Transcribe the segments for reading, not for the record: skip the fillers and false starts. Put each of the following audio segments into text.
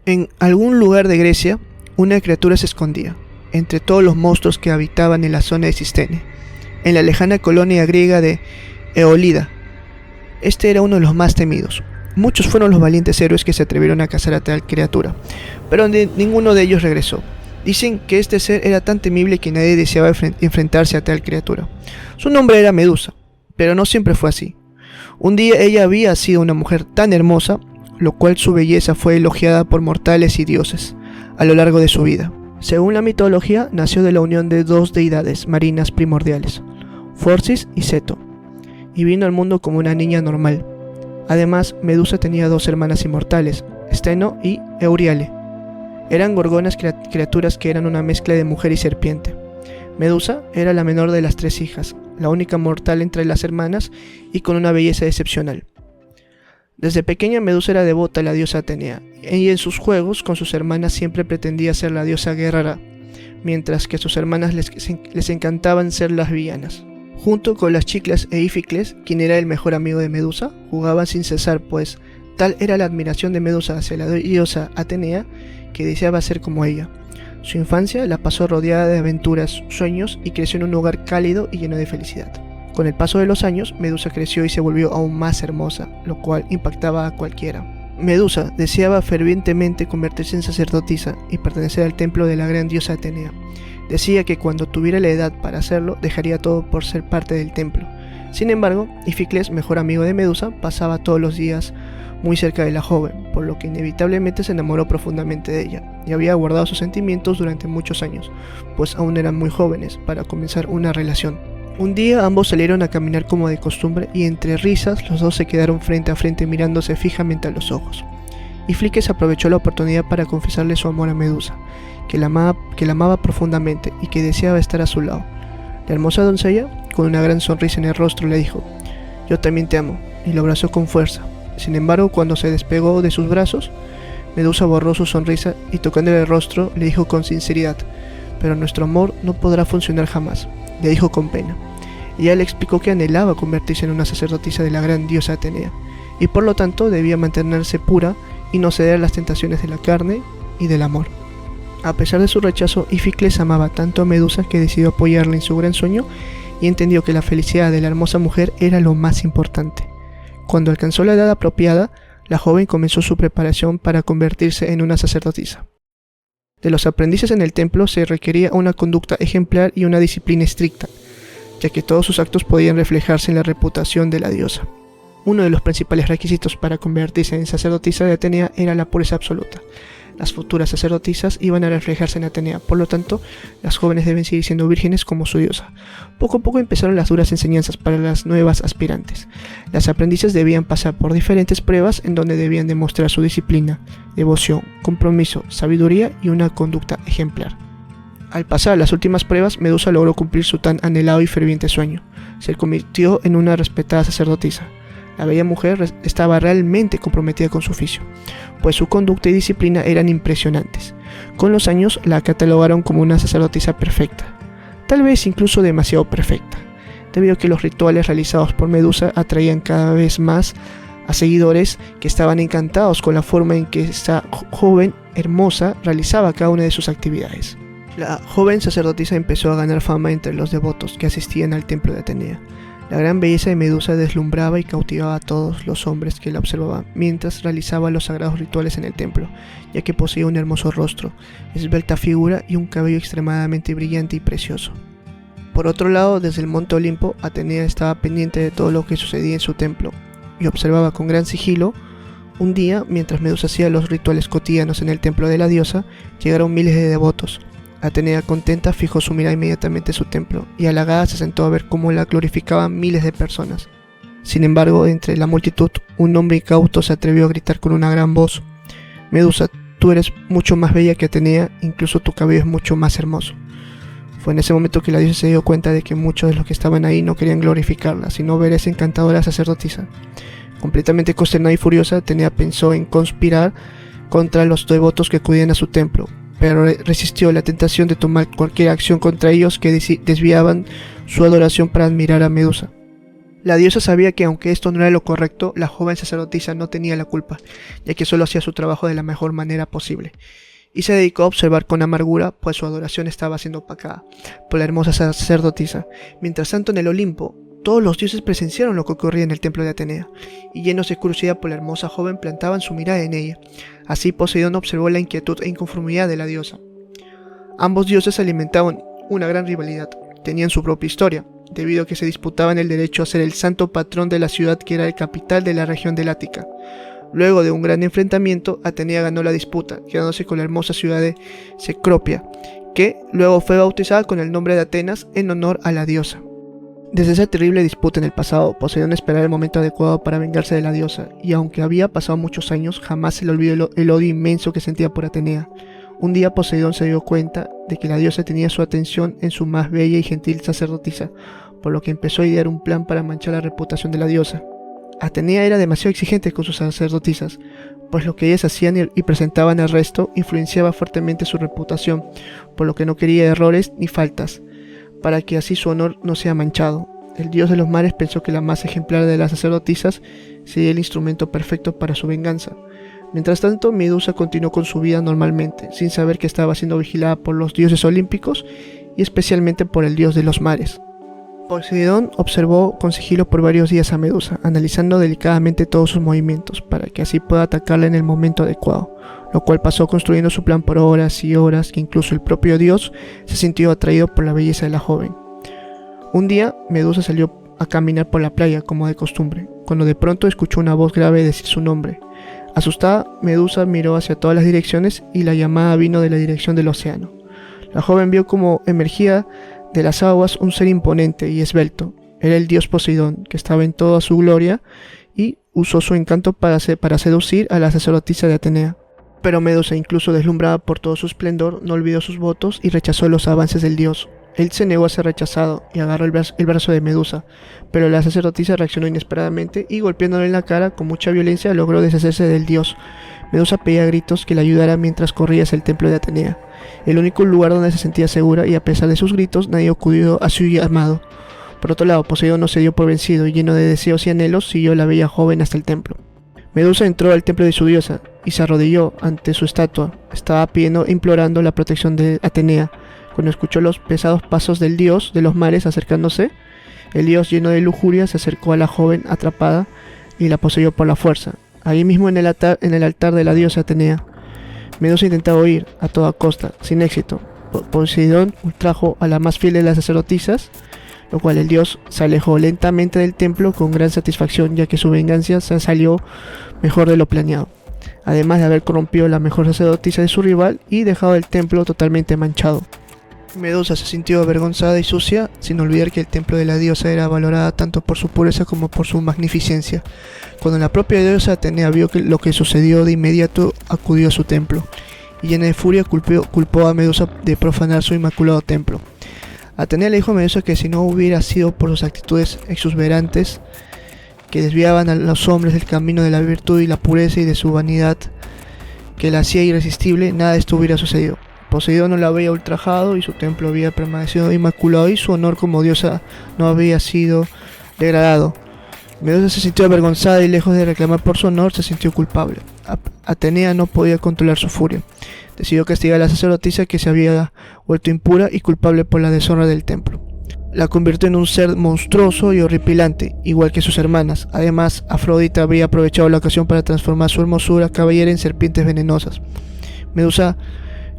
En algún lugar de Grecia, una criatura se escondía, entre todos los monstruos que habitaban en la zona de Cistene, en la lejana colonia griega de Eólida. Este era uno de los más temidos. Muchos fueron los valientes héroes que se atrevieron a cazar a tal criatura, pero ninguno de ellos regresó. Dicen que este ser era tan temible que nadie deseaba enfrentarse a tal criatura. Su nombre era Medusa, pero no siempre fue así. Un día ella había sido una mujer tan hermosa, lo cual su belleza fue elogiada por mortales y dioses a lo largo de su vida. Según la mitología, nació de la unión de dos deidades marinas primordiales, Forcis y Ceto, y vino al mundo como una niña normal. Además, Medusa tenía dos hermanas inmortales, Steno y Euriale. Eran gorgonas criaturas que eran una mezcla de mujer y serpiente. Medusa era la menor de las tres hijas, la única mortal entre las hermanas y con una belleza excepcional. Desde pequeña Medusa era devota a la diosa Atenea, y en sus juegos con sus hermanas siempre pretendía ser la diosa guerrera, mientras que a sus hermanas les encantaban ser las villanas. Junto con las Chiclas e Íficles, quien era el mejor amigo de Medusa, jugaban sin cesar, pues tal era la admiración de Medusa hacia la diosa Atenea que deseaba ser como ella. Su infancia la pasó rodeada de aventuras, sueños y creció en un hogar cálido y lleno de felicidad. Con el paso de los años, Medusa creció y se volvió aún más hermosa, lo cual impactaba a cualquiera. Medusa deseaba fervientemente convertirse en sacerdotisa y pertenecer al templo de la gran diosa Atenea. Decía que cuando tuviera la edad para hacerlo, dejaría todo por ser parte del templo. Sin embargo, Íficles, mejor amigo de Medusa, pasaba todos los días muy cerca de la joven, por lo que inevitablemente se enamoró profundamente de ella, y había guardado sus sentimientos durante muchos años, pues aún eran muy jóvenes para comenzar una relación. Un día ambos salieron a caminar como de costumbre y entre risas los dos se quedaron frente a frente mirándose fijamente a los ojos. Íficles aprovechó la oportunidad para confesarle su amor a Medusa, que la amaba profundamente y que deseaba estar a su lado. La hermosa doncella, con una gran sonrisa en el rostro, le dijo: «Yo también te amo», y lo abrazó con fuerza. Sin embargo, cuando se despegó de sus brazos, Medusa borró su sonrisa y tocándole el rostro le dijo con sinceridad: «Pero nuestro amor no podrá funcionar jamás», le dijo con pena. Ella le explicó que anhelaba convertirse en una sacerdotisa de la gran diosa Atenea, y por lo tanto debía mantenerse pura y no ceder a las tentaciones de la carne y del amor. A pesar de su rechazo, Íficles amaba tanto a Medusa que decidió apoyarla en su gran sueño y entendió que la felicidad de la hermosa mujer era lo más importante. Cuando alcanzó la edad apropiada, la joven comenzó su preparación para convertirse en una sacerdotisa. De los aprendices en el templo se requería una conducta ejemplar y una disciplina estricta, ya que todos sus actos podían reflejarse en la reputación de la diosa. Uno de los principales requisitos para convertirse en sacerdotisa de Atenea era la pureza absoluta. Las futuras sacerdotisas iban a reflejarse en Atenea, por lo tanto, las jóvenes deben seguir siendo vírgenes como su diosa. Poco a poco empezaron las duras enseñanzas para las nuevas aspirantes. Las aprendices debían pasar por diferentes pruebas en donde debían demostrar su disciplina, devoción, compromiso, sabiduría y una conducta ejemplar. Al pasar las últimas pruebas, Medusa logró cumplir su tan anhelado y ferviente sueño. Se convirtió en una respetada sacerdotisa. La bella mujer estaba realmente comprometida con su oficio, pues su conducta y disciplina eran impresionantes. Con los años la catalogaron como una sacerdotisa perfecta, tal vez incluso demasiado perfecta, debido a que los rituales realizados por Medusa atraían cada vez más a seguidores que estaban encantados con la forma en que esta joven hermosa realizaba cada una de sus actividades. La joven sacerdotisa empezó a ganar fama entre los devotos que asistían al templo de Atenea. La gran belleza de Medusa deslumbraba y cautivaba a todos los hombres que la observaban mientras realizaba los sagrados rituales en el templo, ya que poseía un hermoso rostro, esbelta figura y un cabello extremadamente brillante y precioso. Por otro lado, desde el monte Olimpo, Atenea estaba pendiente de todo lo que sucedía en su templo y observaba con gran sigilo. Un día, mientras Medusa hacía los rituales cotidianos en el templo de la diosa, llegaron miles de devotos. Atenea, contenta, fijó su mirada inmediatamente en su templo, y halagada se sentó a ver cómo la glorificaban miles de personas. Sin embargo, entre la multitud, un hombre incauto se atrevió a gritar con una gran voz: «Medusa, tú eres mucho más bella que Atenea, incluso tu cabello es mucho más hermoso». Fue en ese momento que la diosa se dio cuenta de que muchos de los que estaban ahí no querían glorificarla, sino ver a esa encantadora sacerdotisa. Completamente consternada y furiosa, Atenea pensó en conspirar contra los devotos que acudían a su templo, pero resistió la tentación de tomar cualquier acción contra ellos que desviaban su adoración para admirar a Medusa. La diosa sabía que aunque esto no era lo correcto, la joven sacerdotisa no tenía la culpa, ya que solo hacía su trabajo de la mejor manera posible, y se dedicó a observar con amargura, pues su adoración estaba siendo opacada por la hermosa sacerdotisa. Mientras tanto, en el Olimpo, todos los dioses presenciaron lo que ocurría en el templo de Atenea, y llenos de curiosidad por la hermosa joven plantaban su mirada en ella. Así Poseidón observó la inquietud e inconformidad de la diosa. Ambos dioses alimentaban una gran rivalidad, tenían su propia historia, debido a que se disputaban el derecho a ser el santo patrón de la ciudad que era el capital de la región del Ática. Luego de un gran enfrentamiento, Atenea ganó la disputa, quedándose con la hermosa ciudad de Cecropia, que luego fue bautizada con el nombre de Atenas en honor a la diosa. Desde esa terrible disputa en el pasado, Poseidón esperaba el momento adecuado para vengarse de la diosa, y aunque había pasado muchos años, jamás se le olvidó el odio inmenso que sentía por Atenea. Un día Poseidón se dio cuenta de que la diosa tenía su atención en su más bella y gentil sacerdotisa, por lo que empezó a idear un plan para manchar la reputación de la diosa. Atenea era demasiado exigente con sus sacerdotisas, pues lo que ellas hacían y presentaban al resto influenciaba fuertemente su reputación, por lo que no quería errores ni faltas, para que así su honor no sea manchado. El dios de los mares pensó que la más ejemplar de las sacerdotisas sería el instrumento perfecto para su venganza. Mientras tanto, Medusa continuó con su vida normalmente, sin saber que estaba siendo vigilada por los dioses olímpicos y especialmente por el dios de los mares. Poseidón observó con sigilo por varios días a Medusa, analizando delicadamente todos sus movimientos, para que así pueda atacarla en el momento adecuado, lo cual pasó construyendo su plan por horas y horas, que incluso el propio dios se sintió atraído por la belleza de la joven. Un día, Medusa salió a caminar por la playa como de costumbre, cuando de pronto escuchó una voz grave decir su nombre. Asustada, Medusa miró hacia todas las direcciones y la llamada vino de la dirección del océano. La joven vio como emergía de las aguas un ser imponente y esbelto. Era el dios Poseidón, que estaba en toda su gloria y usó su encanto para seducir a la sacerdotisa de Atenea. Pero Medusa, incluso deslumbrada por todo su esplendor, no olvidó sus votos y rechazó los avances del dios. Él se negó a ser rechazado y agarró el brazo de Medusa, pero la sacerdotisa reaccionó inesperadamente y golpeándole en la cara con mucha violencia logró deshacerse del dios. Medusa pedía a gritos que la ayudara mientras corría hacia el templo de Atenea, el único lugar donde se sentía segura, y a pesar de sus gritos nadie acudió a su llamado. Por otro lado, Poseidón no se dio por vencido y lleno de deseos y anhelos siguió a la bella joven hasta el templo. Medusa entró al templo de su diosa y se arrodilló ante su estatua. Estaba pidiendo e implorando la protección de Atenea. Cuando escuchó los pesados pasos del dios de los mares acercándose, el dios, lleno de lujuria, se acercó a la joven atrapada y la poseyó por la fuerza. Ahí mismo en el altar de la diosa Atenea, Medusa intentaba huir a toda costa, sin éxito. Poseidón trajo a la más fiel de las sacerdotisas, lo cual el dios se alejó lentamente del templo con gran satisfacción, ya que su venganza salió mejor de lo planeado, además de haber corrompido la mejor sacerdotisa de su rival y dejado el templo totalmente manchado. Medusa se sintió avergonzada y sucia, sin olvidar que el templo de la diosa era valorada tanto por su pureza como por su magnificencia. Cuando la propia diosa Atenea vio lo que sucedió, de inmediato acudió a su templo, y llena de furia culpó a Medusa de profanar su inmaculado templo. Atenea le dijo a Medusa que si no hubiera sido por sus actitudes exuberantes, que desviaban a los hombres del camino de la virtud y la pureza y de su vanidad, que la hacía irresistible, nada de esto hubiera sucedido. Poseidón no la había ultrajado y su templo había permanecido inmaculado y su honor como diosa no había sido degradado. Medusa se sintió avergonzada y lejos de reclamar por su honor se sintió culpable. Atenea no podía controlar su furia. Decidió castigar a la sacerdotisa que se había vuelto impura y culpable por la deshonra del templo. La convirtió en un ser monstruoso y horripilante, igual que sus hermanas. Además, Afrodita había aprovechado la ocasión para transformar su hermosura cabellera en serpientes venenosas. Medusa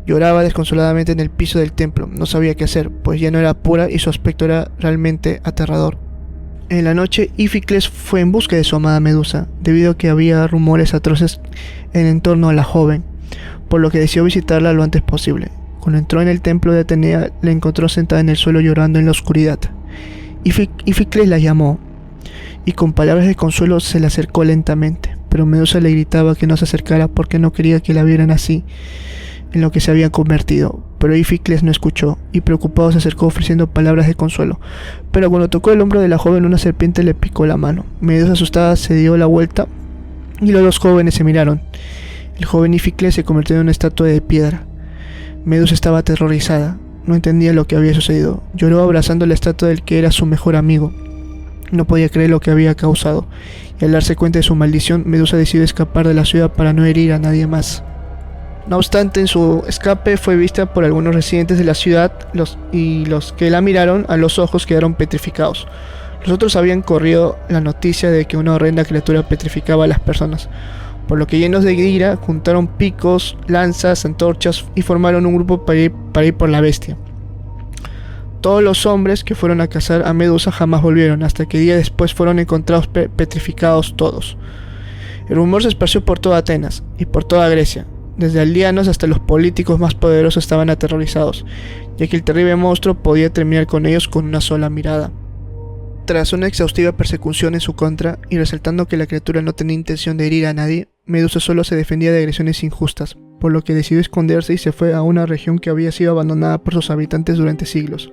lloraba desconsoladamente en el piso del templo. No sabía qué hacer, pues ya no era pura y su aspecto era realmente aterrador. En la noche, Íficles fue en busca de su amada Medusa, debido a que había rumores atroces en torno a la joven, por lo que decidió visitarla lo antes posible. Cuando entró en el templo de Atenea, la encontró sentada en el suelo llorando en la oscuridad. Íficles la llamó, y con palabras de consuelo se le acercó lentamente, pero Medusa le gritaba que no se acercara porque no quería que la vieran así, en lo que se había convertido. Pero Íficles no escuchó, y preocupado se acercó ofreciendo palabras de consuelo. Pero cuando tocó el hombro de la joven, una serpiente le picó la mano. Medusa, asustada, se dio la vuelta, y los dos jóvenes se miraron. El joven Íficles se convirtió en una estatua de piedra. Medusa estaba aterrorizada, no entendía lo que había sucedido. Lloró abrazando la estatua del que era su mejor amigo. No podía creer lo que había causado, y al darse cuenta de su maldición, Medusa decidió escapar de la ciudad para no herir a nadie más. No obstante, en su escape fue vista por algunos residentes de la ciudad, los que la miraron a los ojos quedaron petrificados. Los otros habían corrido la noticia de que una horrenda criatura petrificaba a las personas, por lo que llenos de ira juntaron picos, lanzas, antorchas y formaron un grupo para ir por la bestia. Todos los hombres que fueron a cazar a Medusa jamás volvieron, hasta que días después fueron encontrados petrificados todos. El rumor se esparció por toda Atenas y por toda Grecia. Desde aldeanos hasta los políticos más poderosos estaban aterrorizados, ya que el terrible monstruo podía terminar con ellos con una sola mirada. Tras una exhaustiva persecución en su contra, y resaltando que la criatura no tenía intención de herir a nadie, Medusa solo se defendía de agresiones injustas, por lo que decidió esconderse y se fue a una región que había sido abandonada por sus habitantes durante siglos.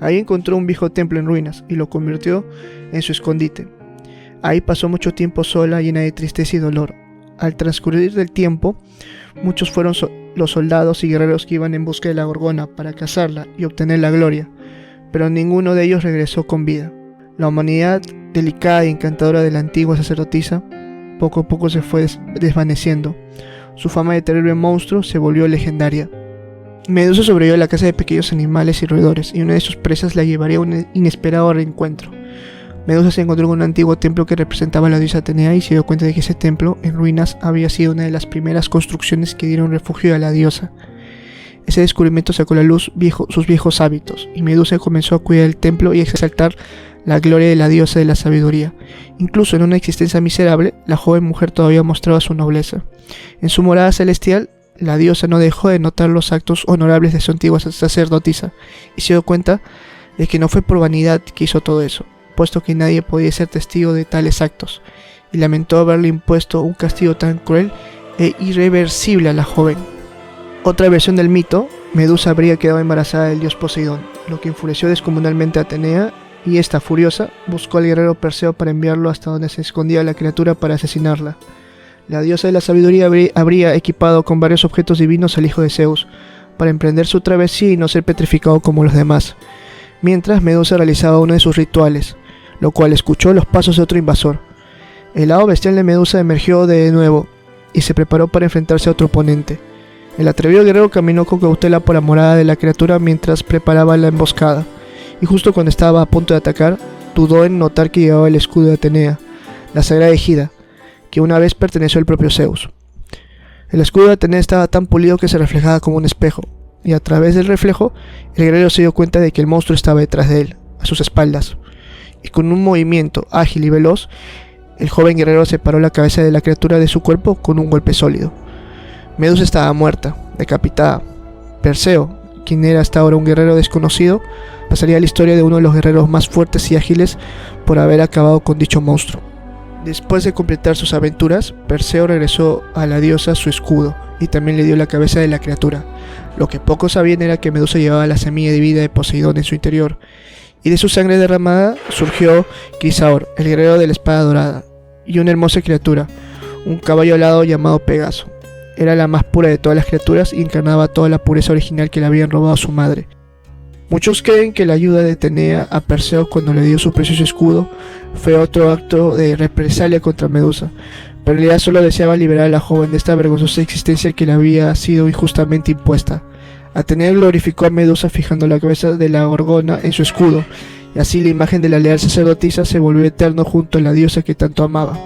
Ahí encontró un viejo templo en ruinas y lo convirtió en su escondite. Ahí pasó mucho tiempo sola, llena de tristeza y dolor. Al transcurrir del tiempo, muchos fueron los soldados y guerreros que iban en busca de la Gorgona para cazarla y obtener la gloria, pero ninguno de ellos regresó con vida. La humanidad delicada y encantadora de la antigua sacerdotisa poco a poco se fue desvaneciendo. Su fama de terrible monstruo se volvió legendaria. Medusa sobrevivió a la caza de pequeños animales y roedores, y una de sus presas la llevaría a un inesperado reencuentro. Medusa se encontró con un antiguo templo que representaba a la diosa Atenea y se dio cuenta de que ese templo, en ruinas, había sido una de las primeras construcciones que dieron refugio a la diosa. Ese descubrimiento sacó a la luz sus viejos hábitos, y Medusa comenzó a cuidar el templo y a exaltar la gloria de la diosa de la sabiduría. Incluso en una existencia miserable, la joven mujer todavía mostraba su nobleza. En su morada celestial, la diosa no dejó de notar los actos honorables de su antigua sacerdotisa, y se dio cuenta de que no fue por vanidad que hizo todo eso, puesto que nadie podía ser testigo de tales actos, y lamentó haberle impuesto un castigo tan cruel e irreversible a la joven. Otra versión del mito, Medusa habría quedado embarazada del dios Poseidón, lo que enfureció descomunalmente a Atenea, y esta, furiosa, buscó al guerrero Perseo para enviarlo hasta donde se escondía la criatura para asesinarla. La diosa de la sabiduría habría equipado con varios objetos divinos al hijo de Zeus, para emprender su travesía y no ser petrificado como los demás, mientras Medusa realizaba uno de sus rituales, lo cual escuchó los pasos de otro invasor. El lado bestial de Medusa emergió de nuevo, y se preparó para enfrentarse a otro oponente. El atrevido guerrero caminó con cautela por la morada de la criatura mientras preparaba la emboscada, y justo cuando estaba a punto de atacar, dudó en notar que llevaba el escudo de Atenea, la sagrada ejida, que una vez perteneció al propio Zeus. El escudo de Atenea estaba tan pulido que se reflejaba como un espejo, y a través del reflejo, el guerrero se dio cuenta de que el monstruo estaba detrás de él, a sus espaldas, y con un movimiento ágil y veloz, el joven guerrero separó la cabeza de la criatura de su cuerpo con un golpe sólido. Medusa estaba muerta, decapitada. Perseo, quien era hasta ahora un guerrero desconocido, pasaría a la historia de uno de los guerreros más fuertes y ágiles por haber acabado con dicho monstruo. Después de completar sus aventuras, Perseo regresó a la diosa su escudo y también le dio la cabeza de la criatura. Lo que pocos sabían era que Medusa llevaba la semilla de vida de Poseidón en su interior, y de su sangre derramada surgió Crisaor, el guerrero de la espada dorada, y una hermosa criatura, un caballo alado llamado Pegaso. Era la más pura de todas las criaturas y encarnaba toda la pureza original que le habían robado a su madre. Muchos creen que la ayuda de Atenea a Perseo cuando le dio su precioso escudo fue otro acto de represalia contra Medusa, pero en realidad solo deseaba liberar a la joven de esta vergonzosa existencia que le había sido injustamente impuesta. Atenea glorificó a Medusa fijando la cabeza de la Gorgona en su escudo, y así la imagen de la leal sacerdotisa se volvió eterno junto a la diosa que tanto amaba.